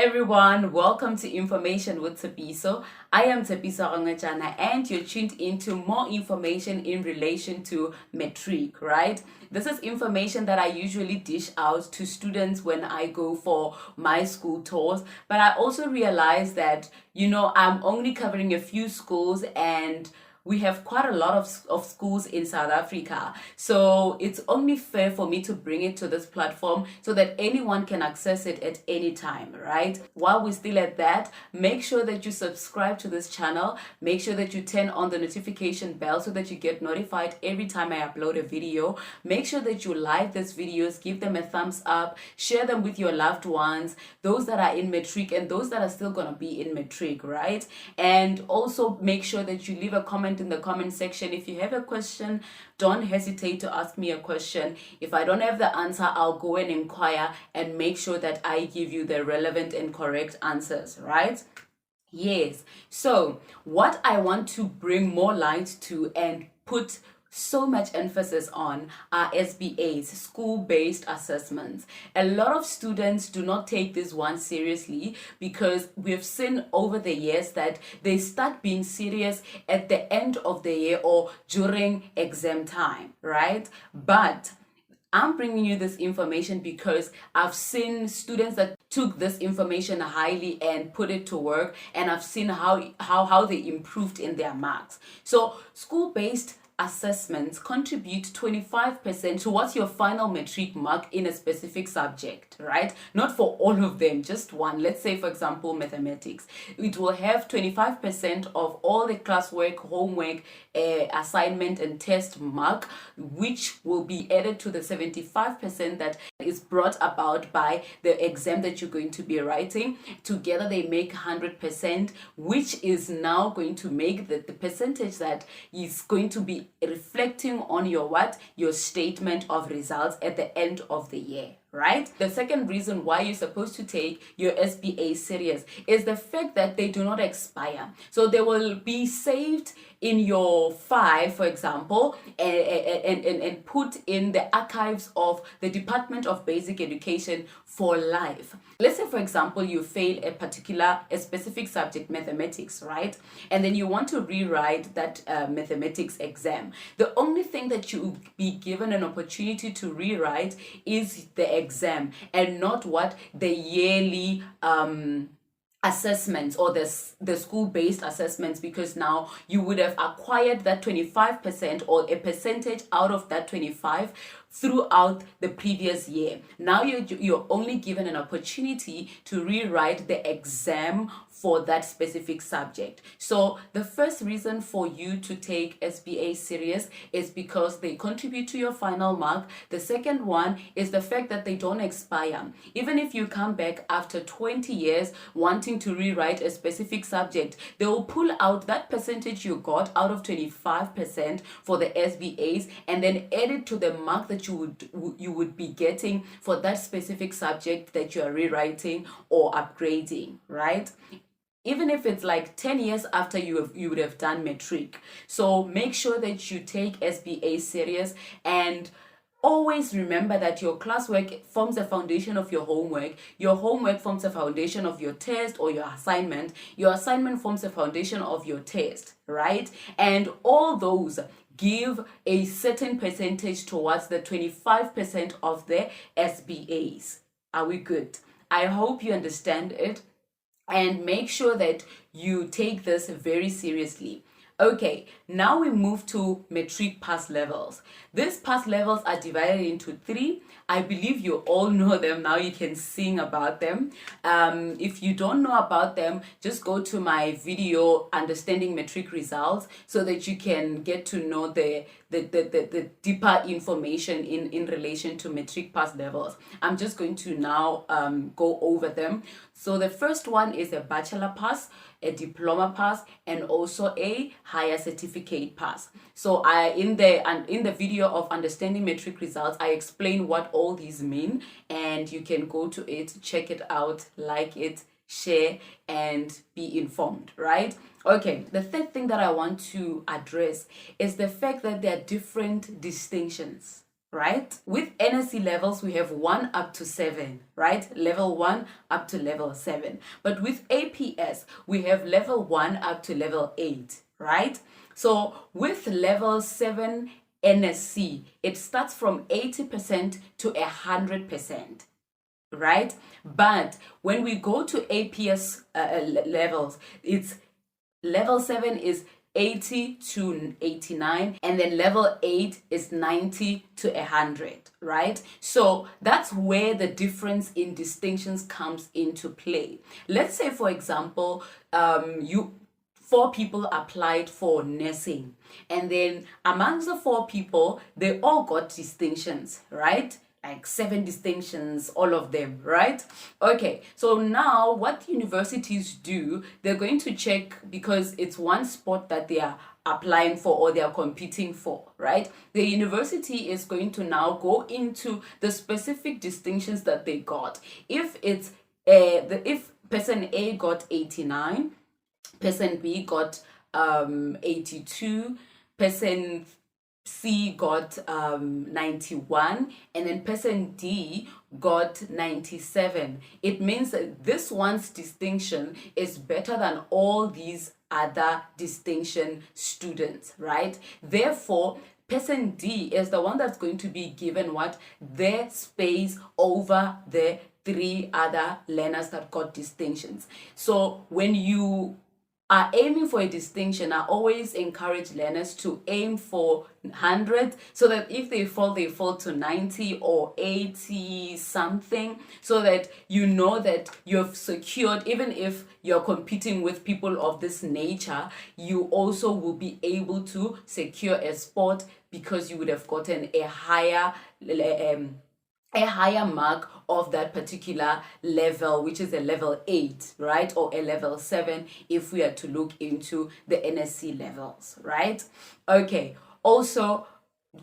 everyone, welcome to Information with Tsepiso. I am Tsepiso Rangachana and you're tuned into more information in relation to Matric, right? This is information that I usually dish out to students when I go for my school tours, but I also realize that, I'm only covering a few schools and we have quite a lot of schools in South Africa. So it's only fair for me to bring it to this platform so that anyone can access it at any time, right? While we're still at that, make sure that you subscribe to this channel. Make sure that you turn on the notification bell so that you get notified every time I upload a video. Make sure that you like these videos, give them a thumbs up, share them with your loved ones, those that are in Matric and those that are still going to be in Matric, right? And also make sure that you leave a comment in the comment section. If you have a question, don't hesitate to ask me a question. If I don't have the answer, I'll go and inquire and make sure that I give you the relevant and correct answers, right? Yes. So what I want to bring more light to and put so much emphasis on are SBAs, school-based assessments. A lot of students do not take this one seriously because we've seen over the years that they start being serious at the end of the year or during exam time, right? But I'm bringing you this information because I've seen students that took this information highly and put it to work, and I've seen how they improved in their marks. So school-based assessments contribute 25% towards your final Matric mark in a specific subject, right? Not for all of them, just one. Let's say, for example, mathematics. It will have 25% of all the classwork, homework, assignment and test mark, which will be added to the 75% that is brought about by the exam that you're going to be writing. Together they make 100%, which is now going to make the percentage that is going to be reflecting on your statement of results at the end of the year, right? The second reason why you're supposed to take your SBA serious is the fact that they do not expire. So they will be saved in your file, for example, and put in the archives of the Department of Basic Education for life. Let's say, for example, you fail a specific subject, mathematics, right? And then you want to rewrite that mathematics exam. The only thing that you will be given an opportunity to rewrite is the exam and not what the yearly assessments or the school-based assessments, because now you would have acquired that 25% or a percentage out of that 25 throughout the previous year. Now you're only given an opportunity to rewrite the exam for that specific subject. So the first reason for you to take SBA serious is because they contribute to your final mark. The second one is the fact that they don't expire. Even if you come back after 20 years wanting to rewrite a specific subject, they will pull out that percentage you got out of 25% for the SBAs and then add it to the mark that you would be getting for that specific subject that you are rewriting or upgrading, right? Even if it's like 10 years after you would have done Matric. So make sure that you take SBA serious, and always remember that your classwork forms the foundation of your homework forms the foundation of your test or your assignment forms the foundation of your test, right? And all those give a certain percentage towards the 25% of the SBAs. Are we good? I hope you understand it, and make sure that you take this very seriously. Okay, now we move to Matric pass levels. These pass levels are divided into 3. I believe you all know them. Now you can sing about them. If you don't know about them, just go to my video, Understanding Matric Results, so that you can get to know the deeper information in relation to Matric pass levels. I'm just going to now go over them. So the first one is a bachelor pass, a diploma pass, and also a higher certificate pass. So in the video of Understanding Matric Results, I explain what all these mean, and you can go to it, check it out, like it, share, and be informed, right? Okay, the third thing that I want to address is the fact that there are different distinctions, right? With NSC levels, we have 1 up to 7, right? Level 1 up to level 7. But with APS, we have level 1 up to level 8, right? So with level 7 NSC, it starts from 80% to 100%, right? But when we go to APS levels, it's level 7 is 80 to 89, and then level 8 is 90 to 100, right? So that's where the difference in distinctions comes into play. Let's say, for example, four people applied for nursing, and then amongst the four people, they all got distinctions, right? Like 7 distinctions, all of them, right? Okay, so now what universities do, they're going to check, because it's one spot that they are applying for or they are competing for, right? The university is going to now go into the specific distinctions that they got. If it's if person A got 89, person B got 82, person C got 91, and then person D got 97. It means that this one's distinction is better than all these other distinction students, right? Therefore, person D is the one that's going to be given what? Their space over the 3 other learners that got distinctions. So when you are aiming for a distinction, I always encourage learners to aim for 100, so that if they fall to 90 or 80 something, so that you know that you've secured, even if you're competing with people of this nature, you also will be able to secure a spot, because you would have gotten a higher mark of that particular level, which is a level 8, right? Or a level 7 if we are to look into the NSC levels, right? Okay, also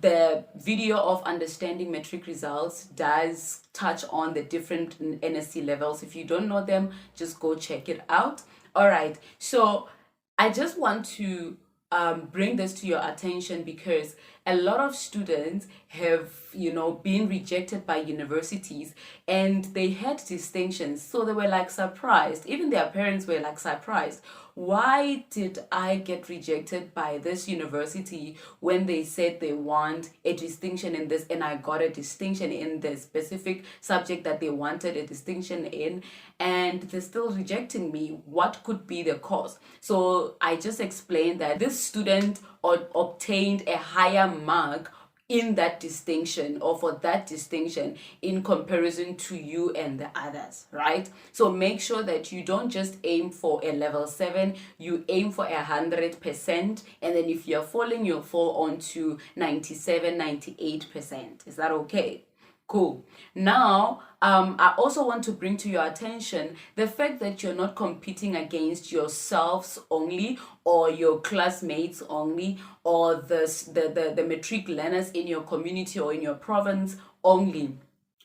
the video of understanding matric results does touch on the different NSC levels. If you don't know them, just go check it out. All right, so I just want to bring this to your attention, because a lot of students have, been rejected by universities, and they had distinctions, so they were like surprised. Even their parents were like surprised. Why did I get rejected by this university when they said they want a distinction in this, and I got a distinction in the specific subject that they wanted a distinction in, and they're still rejecting me? What could be the cause? So I just explained that this student obtained a higher mark in that distinction, or for that distinction, in comparison to you and the others, right? So make sure that you don't just aim for a level 7, you aim for 100%, and then if you're falling, you'll fall on to 97, 98%. Is that okay? Cool. Now, I also want to bring to your attention the fact that you're not competing against yourselves only, or your classmates only, or the matric learners in your community or in your province only.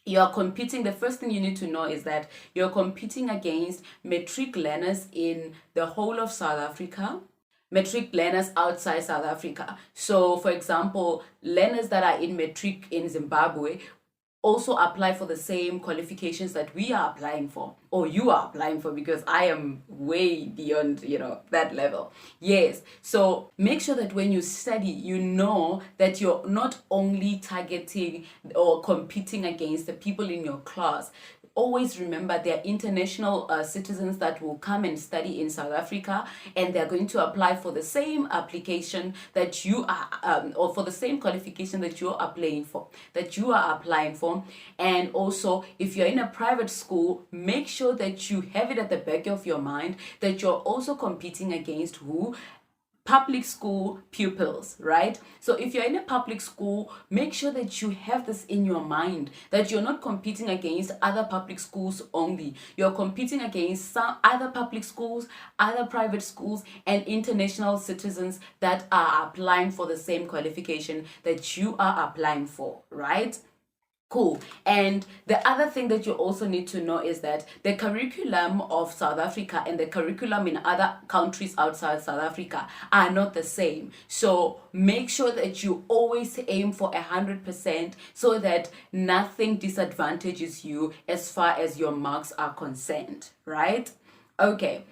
You're competing, the first thing you need to know is that you're competing against matric learners in the whole of South Africa, matric learners outside South Africa. So, for example, learners that are in matric in Zimbabwe also apply for the same qualifications that we are applying for, or you are applying for, because I am way beyond, that level. Yes. So make sure that when you study, you know that you're not only targeting or competing against the people in your class. Always remember, there are international citizens that will come and study in South Africa, and they're going to apply for the same application that you are, or for the same qualification that you are applying for. And also, if you're in a private school, make sure that you have it at the back of your mind that you're also competing against who? Public school pupils, right? So if you're in a public school, make sure that you have this in your mind, that you're not competing against other public schools only. You're competing against some other public schools, other private schools, and international citizens that are applying for the same qualification that you are applying for, right? Cool. And the other thing that you also need to know is that the curriculum of South Africa and the curriculum in other countries outside South Africa are not the same. So make sure that you always aim for 100% so that nothing disadvantages you as far as your marks are concerned, right? Okay,